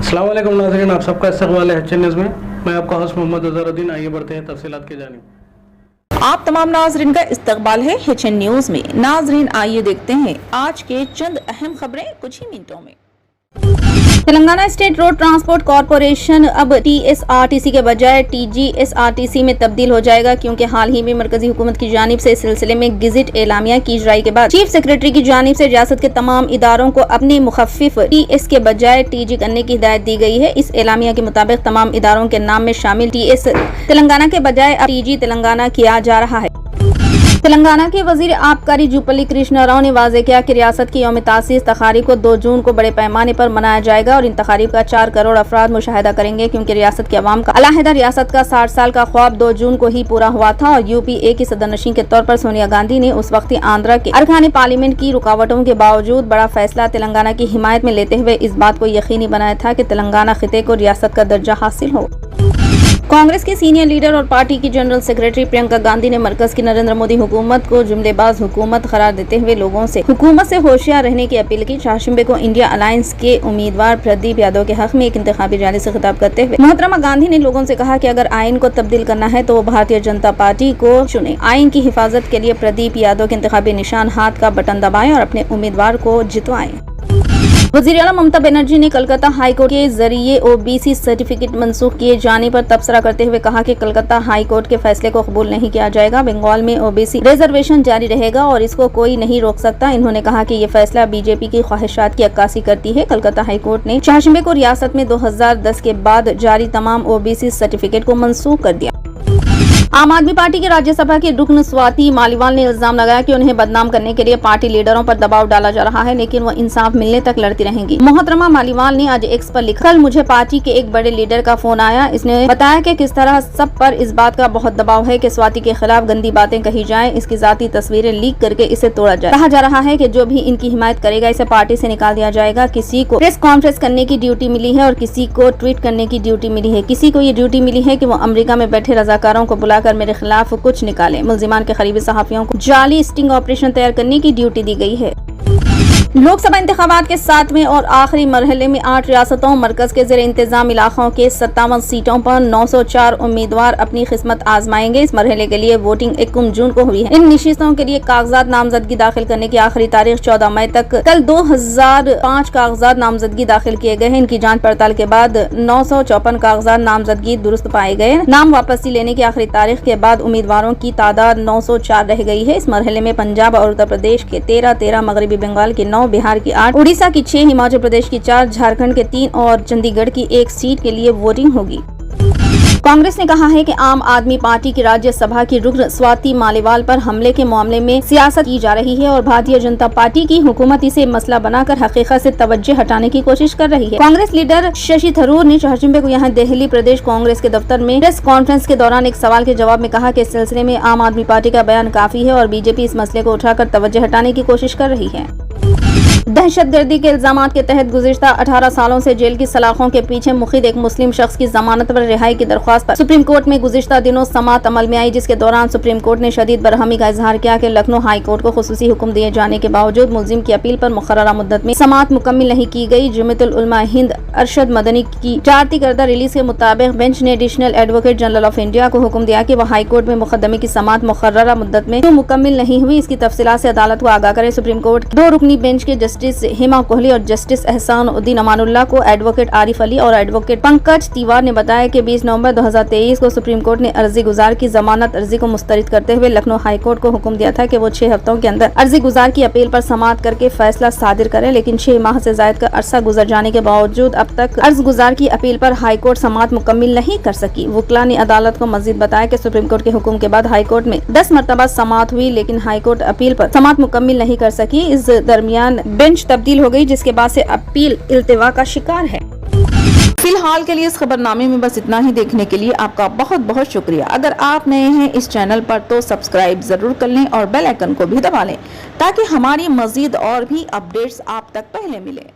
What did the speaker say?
अस्सलाम वालेकुम नाज़रीन, आप सबका इस्तकबाल है एचएन न्यूज़ में। मैं आपका होस्ट मोहम्मद अज़हरुद्दीन। आइए बढ़ते हैं तफसीलात की जानिब। आप तमाम नाजरीन का इस्तकबाल है एचएन न्यूज़ में। नाजरीन आइए देखते हैं आज के चंद अहम खबरें कुछ ही मिनटों में। Telangana state road transport corporation अब टीएसआरटीसी के बजाय टीजीएसआरटीसी में तब्दील हो जाएगा, क्योंकि हाल ही में मरकजी हुकूमत की जानिब से इस सिलसिले में गेजेट एलामिया की इजराई के बाद चीफ सेक्रेटरी की जानिब से रियासत के तमाम इदारों को अपने मुखफ़िफ टीएस के बजाय टीजी करने की हिदायत दी गई है। इस एलामिया के मुताबिक तमाम इदारों के नाम में शामिल टीएस तेलंगाना के बजाय अब टीजी तेलंगाना किया जा रहा है। तेलंगाना के वजीर आबकारी जुपल्ली कृष्णा राव ने वाज़ेह किया कि रियासत की यौम तासीस तकारीब को 2 जून को बड़े पैमाने पर मनाया जाएगा और इन तकारीब का 4 करोड़ अफराद मुशाहिदा करेंगे, क्योंकि रियासत के अवाम का अलहदा रियासत का 60 साल का ख्वाब 2 जून को ही पूरा हुआ था और यूपीए की सदरनशीन के तौर पर सोनिया गांधी ने उस वक्त आंध्रा के अरकान पार्लियामेंट की रुकावटों के बावजूद बड़ा फैसला तेलंगाना की हिमायत में लेते हुए इस बात को यकीनी बनाया था कि तेलंगाना खिते को रियासत का दर्जा हासिल हो। कांग्रेस के सीनियर लीडर और पार्टी की जनरल सेक्रेटरी प्रियंका गांधी ने मरकज की नरेंद्र मोदी हुकूमत को जुमलेबाज हुकूमत करार देते हुए लोगों से हुकूमत से होशियार रहने की अपील की। चारशंबे को इंडिया अलायंस के उम्मीदवार प्रदीप यादव के हक में एक इंतखाबी रैली से खिताब करते हुए मोहतरमा गांधी ने लोगों से कहा कि अगर आइन को तब्दील करना है तो वो भारतीय जनता पार्टी को चुने। आइन की हिफाजत के लिए प्रदीप यादव के इंतखाबी निशान हाथ का बटन दबाएं और अपने उम्मीदवार को जितवाएं। वज़ीर आला ममता बनर्जी ने कलकत्ता हाईकोर्ट के जरिए ओबीसी सर्टिफिकेट मंसूख किए जाने पर तबसरा करते हुए कहा कि कलकत्ता हाईकोर्ट के फैसले को कबूल नहीं किया जाएगा। बंगाल में ओबीसी रिजर्वेशन जारी रहेगा और इसको कोई नहीं रोक सकता। इन्होंने कहा कि ये फैसला बीजेपी की ख्वाहिशात की अक्कासी करती है। कलकत्ता हाईकोर्ट ने चारशंबे को रियासत में 2010 के बाद जारी तमाम ओबीसी सर्टिफिकेट को मंसूख कर दिया। आम आदमी पार्टी के राज्यसभा की रुकन स्वाति मालीवाल ने इल्जाम लगाया कि उन्हें बदनाम करने के लिए पार्टी लीडरों पर दबाव डाला जा रहा है, लेकिन वो इंसाफ मिलने तक लड़ती रहेंगी। मोहतरमा मालीवाल ने आज एक्स पर लिखा, कल मुझे पार्टी के एक बड़े लीडर का फोन आया। इसने बताया कि किस तरह सब पर इस बात का बहुत दबाव है कि स्वाति के खिलाफ गंदी बातें कही जाए, इसकी जाती तस्वीरें लीक करके इसे तोड़ा जाए। कहा जा रहा है कि जो भी इनकी हिमायत करेगा इसे पार्टी से निकाल दिया जाएगा। किसी को प्रेस कॉन्फ्रेंस करने की ड्यूटी मिली है और किसी को ट्वीट करने की ड्यूटी मिली है। किसी को ये ड्यूटी मिली है कि वो अमेरिका में बैठे रजाकारों को बुलाकर मेरे खिलाफ कुछ निकाले। मुल्जिमान के करीबी सहाफियों को जाली स्टिंग ऑपरेशन तैयार करने की ड्यूटी दी गई है। लोकसभा इंतखाबात के 7वें और आखिरी मरहले में 8 रियासतों मरकज के ज़ेर इंतजाम इलाकों के 57 सीटों पर 904 उम्मीदवार अपनी किस्मत आजमाएंगे। इस मरहले के लिए वोटिंग 1 जून को हुई है। इन नशिस्तों के लिए कागजात नामजदगी दाखिल करने की आखिरी तारीख 14 मई तक। कल 2005 कागजात नामजदगी दाखिल किए गए हैं। इनकी जांच पड़ताल के बाद 954 कागजात नामजदगी दुरुस्त पाए गए। नाम वापसी लेने की आखिरी तारीख के बाद उम्मीदवारों की तादाद 904 रह गई है। इस मरहले में पंजाब और उत्तर प्रदेश के 13, मगरबी बंगाल की 9, बिहार की 8, उड़ीसा की 6, हिमाचल प्रदेश की 4, झारखंड के 3 और चंडीगढ़ की 1 सीट के लिए वोटिंग होगी। कांग्रेस ने कहा है कि आम आदमी पार्टी की राज्यसभा की रुकन स्वाति मालीवाल पर हमले के मामले में सियासत की जा रही है और भारतीय जनता पार्टी की हुकूमत इसे मसला बनाकर हकीकत से तवज्जो हटाने की कोशिश कर रही है। कांग्रेस लीडर शशि थरूर ने चारशंबे को यहां दिल्ली प्रदेश कांग्रेस के दफ्तर में प्रेस कॉन्फ्रेंस के दौरान एक सवाल के जवाब में कहा कि इस सिलसिले में आम आदमी पार्टी का बयान काफी है और बीजेपी इस मसले को उठाकर तवज्जो हटाने की कोशिश कर रही है। दहशतगर्दी के इल्जामात के तहत गुज़िश्ता 18 सालों से जेल की सलाखों के पीछे मुक़िद एक मुस्लिम शख्स की जमानत पर रिहाई की दरख्वास्त पर सुप्रीम कोर्ट में गुज़िश्ता दिनों समाअत अमल में आई, जिसके दौरान सुप्रीम कोर्ट ने शदीद बरहमी का इजहार किया कि लखनऊ हाई कोर्ट को खुसूसी हुक्म दिए जाने के बावजूद मुल्जिम की अपील पर मुकर्ररा मुद्दत में समाअत मुकम्मिल नहीं की गई। जमीयतुल उलमा हिंद अरशद मदनी की जारी करदा रिलीज के मुताबिक बेंच ने additional advocate general of India को हुक्म दिया कि वह हाई कोर्ट में मुकदमे की समाअत मुकर्ररा मुद्दत में क्यों मुकम्मिल नहीं हुई, इसकी तफसीलात से अदालत को आगाह करे। सुप्रीम कोर्ट 2 रुकनी बेंच के जस्टिस हेमा कोहली और जस्टिस एहसान उद्दीन अमानुल्लाह को एडवोकेट आरिफ अली और एडवोकेट पंकज तिवार ने बताया कि 20 नवंबर 2023 को सुप्रीम कोर्ट ने अर्जी गुजार की जमानत अर्जी को मुस्तरद करते हुए लखनऊ हाई कोर्ट को हुक्म दिया था कि वो 6 हफ्तों के अंदर अर्जी गुजार की अपील पर समाअत करके फैसला सादिर करे, लेकिन 6 माह से ज्यादा का अरसा गुजर जाने के बावजूद अब तक अर्ज गुजार की अपील पर हाई कोर्ट समाअत मुकम्मिल नहीं कर सकी। वकला ने अदालत को मजीद बताया कि सुप्रीम कोर्ट के हुक्म के बाद हाई कोर्ट में 10 मरतबा समाअत हुई, लेकिन हाई कोर्ट अपील पर समाअत मुकम्मिल नहीं कर सकी। इस दरमियान बेंच तब्दील हो गई, जिसके बाद से अपील इल्तिवा का शिकार है। फिलहाल के लिए इस खबरनामे में बस इतना ही। देखने के लिए आपका बहुत बहुत शुक्रिया। अगर आप नए हैं इस चैनल पर तो सब्सक्राइब जरूर कर लें और बेल आइकन को भी दबा लें ताकि हमारी मजीद और भी अपडेट्स आप तक पहले मिले।